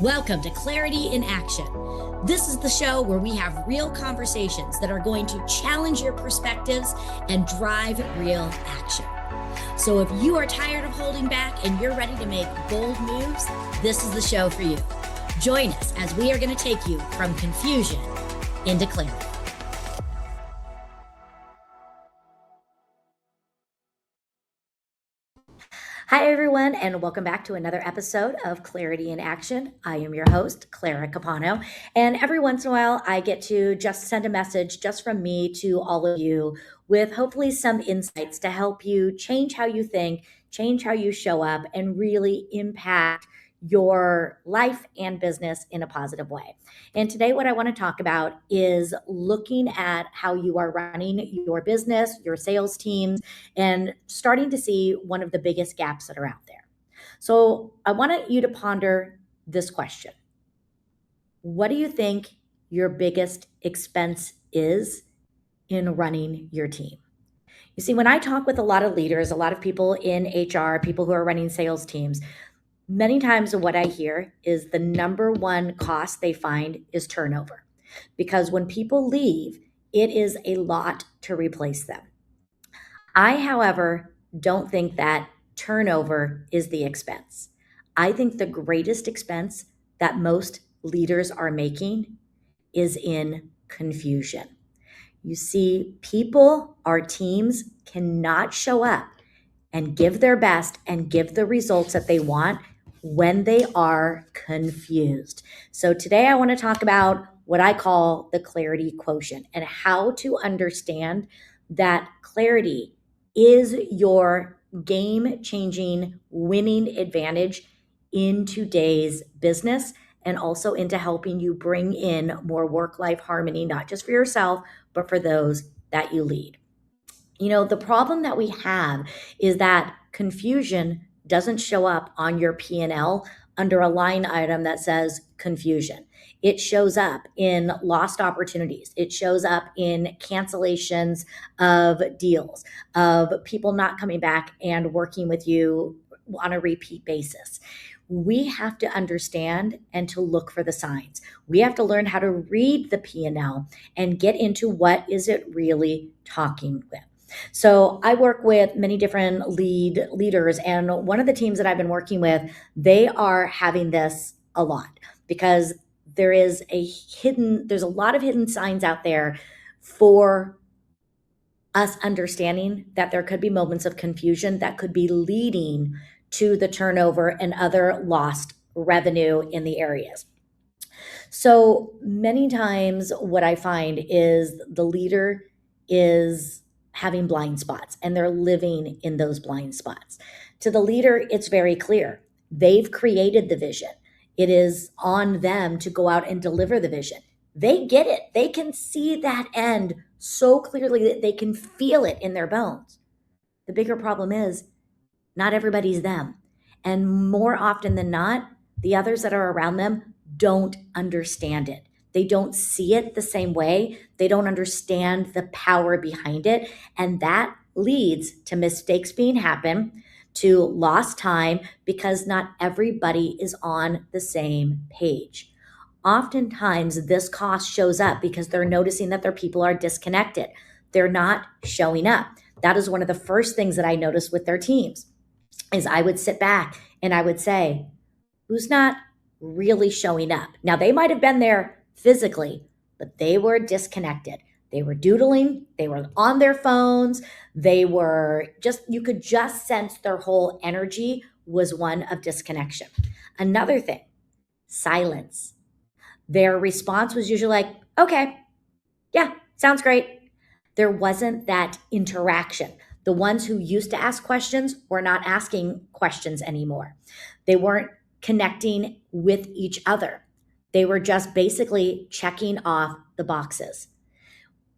Welcome to Clarity in Action. This is the show where we have real conversations that are going to challenge your perspectives and drive real action. So if you are tired of holding back and you're ready to make bold moves, this is the show for you. Join us as we are going to take you from confusion into clarity. Hi, everyone, and welcome back to another episode of Clarity in Action. I am your host, Clara Capano, and every once in a while, I get to just send a message just from me to all of you with hopefully some insights to help you change how you think, change how you show up, and really impact your life and business in a positive way. And today, what I want to talk about is looking at how you are running your business, your sales teams, and starting to see one of the biggest gaps that are out there. So I want you to ponder this question. What do you think your biggest expense is in running your team? You see, when I talk with a lot of leaders, a lot of people in HR, people who are running sales teams, many times what I hear is the number one cost they find is turnover. Because when people leave, it is a lot to replace them. I, however, don't think that turnover is the expense. I think the greatest expense that most leaders are making is in confusion. You see, people, our teams cannot show up and give their best and give the results that they want when they are confused. So today I want to talk about what I call the clarity quotient and how to understand that clarity is your game-changing winning advantage in today's business and also into helping you bring in more work-life harmony, not just for yourself, but for those that you lead. You know, the problem that we have is that confusion doesn't show up on your P&L under a line item that says confusion. It shows up in lost opportunities. It shows up in cancellations of deals, of people not coming back and working with you on a repeat basis. We have to understand and to look for the signs. We have to learn how to read the P&L and get into what is it really talking with. So I work with many different leaders, and one of the teams that I've been working with, they are having this a lot because there's a lot of hidden signs out there for us understanding that there could be moments of confusion that could be leading to the turnover and other lost revenue in the areas. So many times what I find is the leader is having blind spots and they're living in those blind spots. To the leader, it's very clear. They've created the vision. It is on them to go out and deliver the vision. They get it. They can see that end so clearly that they can feel it in their bones. The bigger problem is not everybody's them. And more often than not, the others that are around them don't understand it. They don't see it the same way. They don't understand the power behind it. And that leads to mistakes being happen, to lost time, because not everybody is on the same page. Oftentimes, this cost shows up because they're noticing that their people are disconnected. They're not showing up. That is one of the first things that I noticed with their teams is I would sit back and I would say, who's not really showing up? Now, they might have been there physically, but they were disconnected. They were doodling. They were on their phones. They were you could just sense their whole energy was one of disconnection. Another thing, silence. Their response was usually like, okay, yeah, sounds great. There wasn't that interaction. The ones who used to ask questions were not asking questions anymore. They weren't connecting with each other. They were just basically checking off the boxes.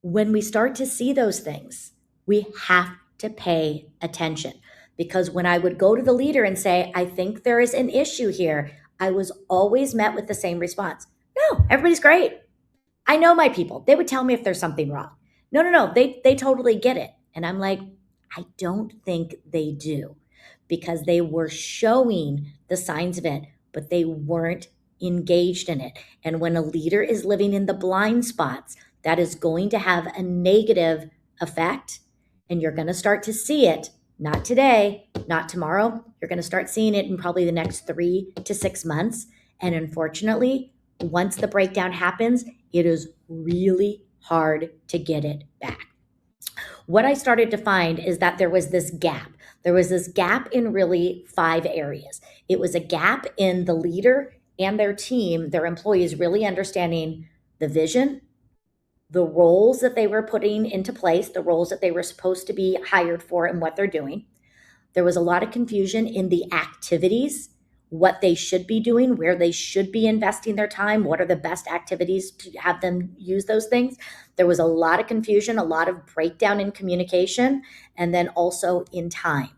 When we start to see those things, we have to pay attention because when I would go to the leader and say, I think there is an issue here, I was always met with the same response. No, everybody's great. I know my people. They would tell me if there's something wrong. No. They totally get it. And I'm like, I don't think they do because they were showing the signs of it, but they weren't engaged in it. And when a leader is living in the blind spots, that is going to have a negative effect. And you're going to start to see it, not today, not tomorrow. You're going to start seeing it in probably the next 3 to 6 months. And unfortunately, once the breakdown happens, it is really hard to get it back. What I started to find is that there was this gap. There was this gap in really 5 areas. It was a gap in the leader and their team, their employees really understanding the vision, the roles that they were putting into place, the roles that they were supposed to be hired for and what they're doing. There was a lot of confusion in the activities, what they should be doing, where they should be investing their time, what are the best activities to have them use those things. There was a lot of confusion, a lot of breakdown in communication, and then also in time.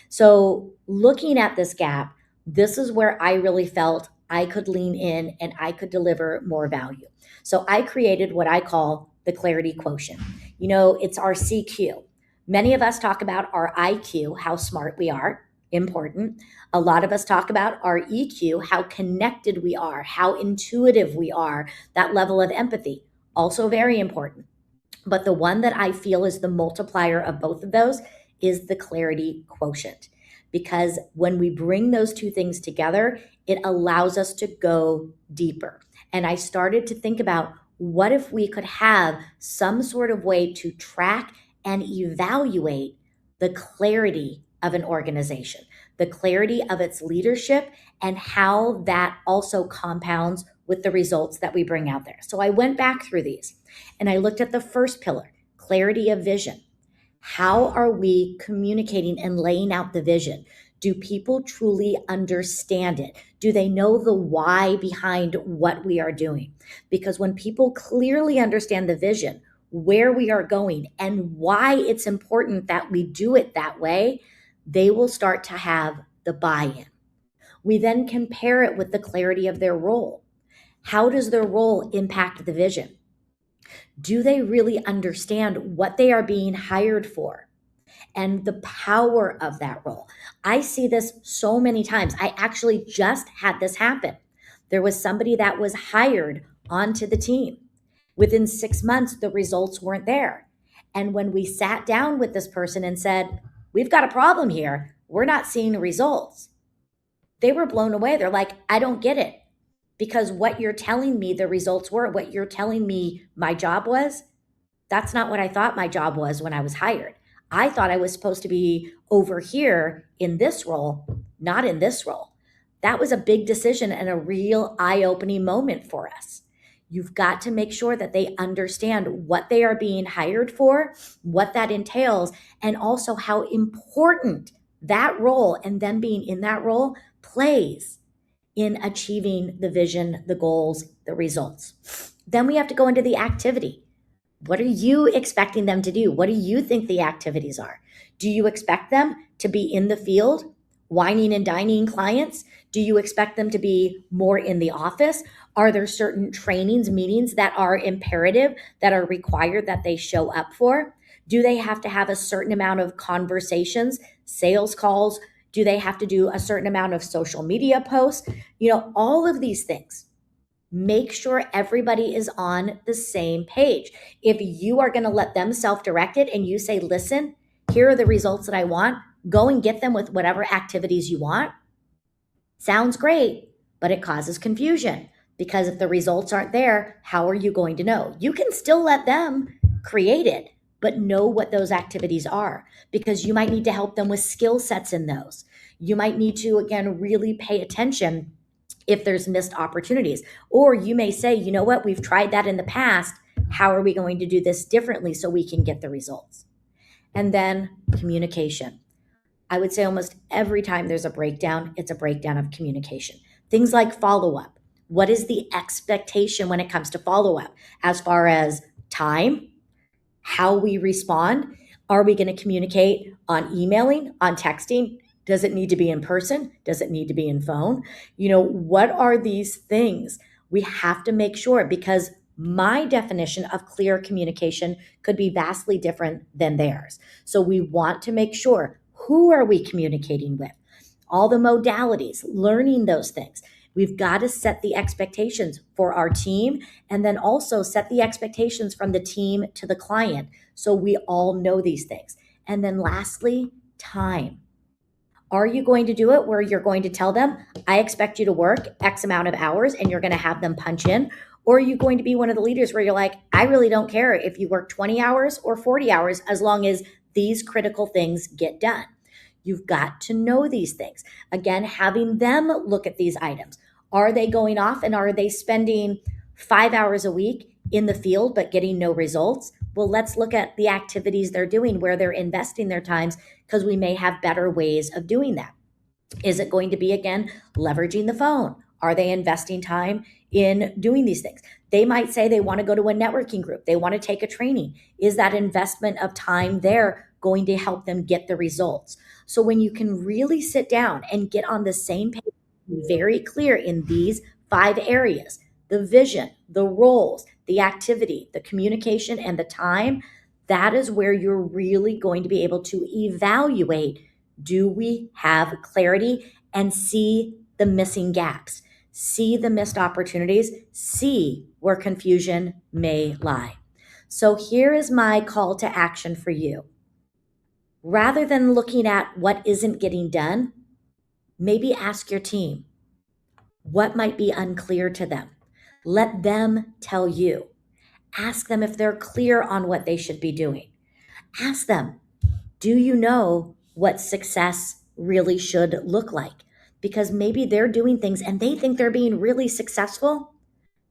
So looking at this gap, this is where I really felt I could lean in and I could deliver more value. So I created what I call the Clarity Quotient. It's our CQ. Many of us talk about our IQ, how smart we are, important. A lot of us talk about our EQ, how connected we are, how intuitive we are, that level of empathy, also very important. But the one that I feel is the multiplier of both of those is the Clarity Quotient. Because when we bring those two things together, it allows us to go deeper. And I started to think about, what if we could have some sort of way to track and evaluate the clarity of an organization, the clarity of its leadership, and how that also compounds with the results that we bring out there. So I went back through these and I looked at the first pillar, clarity of vision. How are we communicating and laying out the vision? Do people truly understand it? Do they know the why behind what we are doing? Because when people clearly understand the vision, where we are going, and why it's important that we do it that way, they will start to have the buy-in. We then compare it with the clarity of their role. How does their role impact the vision? Do they really understand what they are being hired for and the power of that role? I see this so many times. I actually just had this happen. There was somebody that was hired onto the team. Within 6 months, the results weren't there. And when we sat down with this person and said, we've got a problem here, we're not seeing results, they were blown away. They're like, I don't get it. Because what you're telling me the results were, what you're telling me my job was, that's not what I thought my job was when I was hired. I thought I was supposed to be over here in this role, not in this role. That was a big decision and a real eye-opening moment for us. You've got to make sure that they understand what they are being hired for, what that entails, and also how important that role and them being in that role plays in achieving the vision, the goals, the results. Then we have to go into the activity. What are you expecting them to do? What do you think the activities are? Do you expect them to be in the field, whining and dining clients? Do you expect them to be more in the office? Are there certain trainings, meetings that are imperative, that are required that they show up for? Do they have to have a certain amount of conversations, sales calls? Do they have to do a certain amount of social media posts? All of these things. Make sure everybody is on the same page. If you are going to let them self-direct it and you say, listen, here are the results that I want, go and get them with whatever activities you want. Sounds great, but it causes confusion, because if the results aren't there, how are you going to know? You can still let them create it, but know what those activities are, because you might need to help them with skill sets in those. You might need to, again, really pay attention if there's missed opportunities. Or you may say, you know what, we've tried that in the past. How are we going to do this differently so we can get the results? And then communication. I would say almost every time there's a breakdown, it's a breakdown of communication. Things like follow-up. What is the expectation when it comes to follow-up, as far as time, how we respond? Are we going to communicate on emailing, on texting? Does it need to be in person? Does it need to be in phone? What are these things? We have to make sure, because my definition of clear communication could be vastly different than theirs. So we want to make sure, who are we communicating with? All the modalities, learning those things, We've got to set the expectations for our team and then also set the expectations from the team to the client so we all know these things. And then lastly, time. Are you going to do it where you're going to tell them, I expect you to work X amount of hours and you're going to have them punch in? Or are you going to be one of the leaders where you're like, I really don't care if you work 20 hours or 40 hours as long as these critical things get done? You've got to know these things. Again, having them look at these items. Are they going off and are they spending 5 hours a week in the field but getting no results? Well, let's look at the activities they're doing where they're investing their times because we may have better ways of doing that. Is it going to be, again, leveraging the phone? Are they investing time in doing these things? They might say they want to go to a networking group. They want to take a training. Is that investment of time there going to help them get the results? So when you can really sit down and get on the same page, very clear in these 5 areas, the vision, the roles, the activity, the communication, and the time, that is where you're really going to be able to evaluate, do we have clarity, and see the missing gaps, see the missed opportunities, see where confusion may lie. So here is my call to action for you. Rather than looking at what isn't getting done, maybe ask your team what might be unclear to them. Let them tell you. Ask them if they're clear on what they should be doing. Ask them, do you know what success really should look like? Because maybe they're doing things and they think they're being really successful,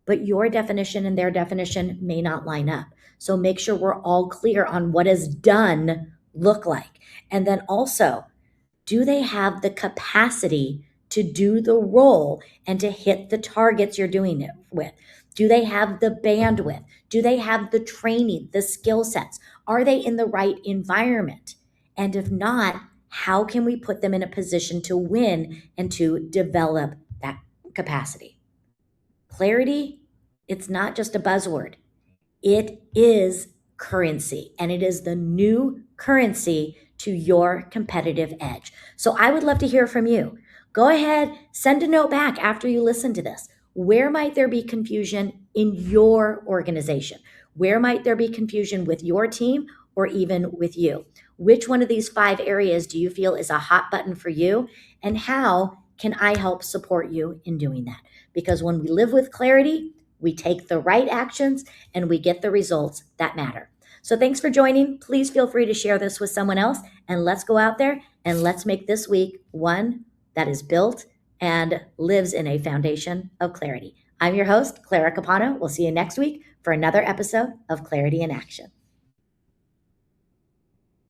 but your definition and their definition may not line up. So make sure we're all clear on what does done look like. And then also, do they have the capacity to do the role and to hit the targets you're doing it with? Do they have the bandwidth? Do they have the training, the skill sets? Are they in the right environment? And if not, how can we put them in a position to win and to develop that capacity? Clarity, it's not just a buzzword. It is currency, and it is the new currency to your competitive edge. So I would love to hear from you. Go ahead, send a note back after you listen to this. Where might there be confusion in your organization? Where might there be confusion with your team or even with you? Which one of these 5 areas do you feel is a hot button for you? And how can I help support you in doing that? Because when we live with clarity, we take the right actions and we get the results that matter. So thanks for joining. Please feel free to share this with someone else, and let's go out there and let's make this week one that is built and lives in a foundation of clarity. I'm your host, Clara Capano. We'll see you next week for another episode of Clarity in Action.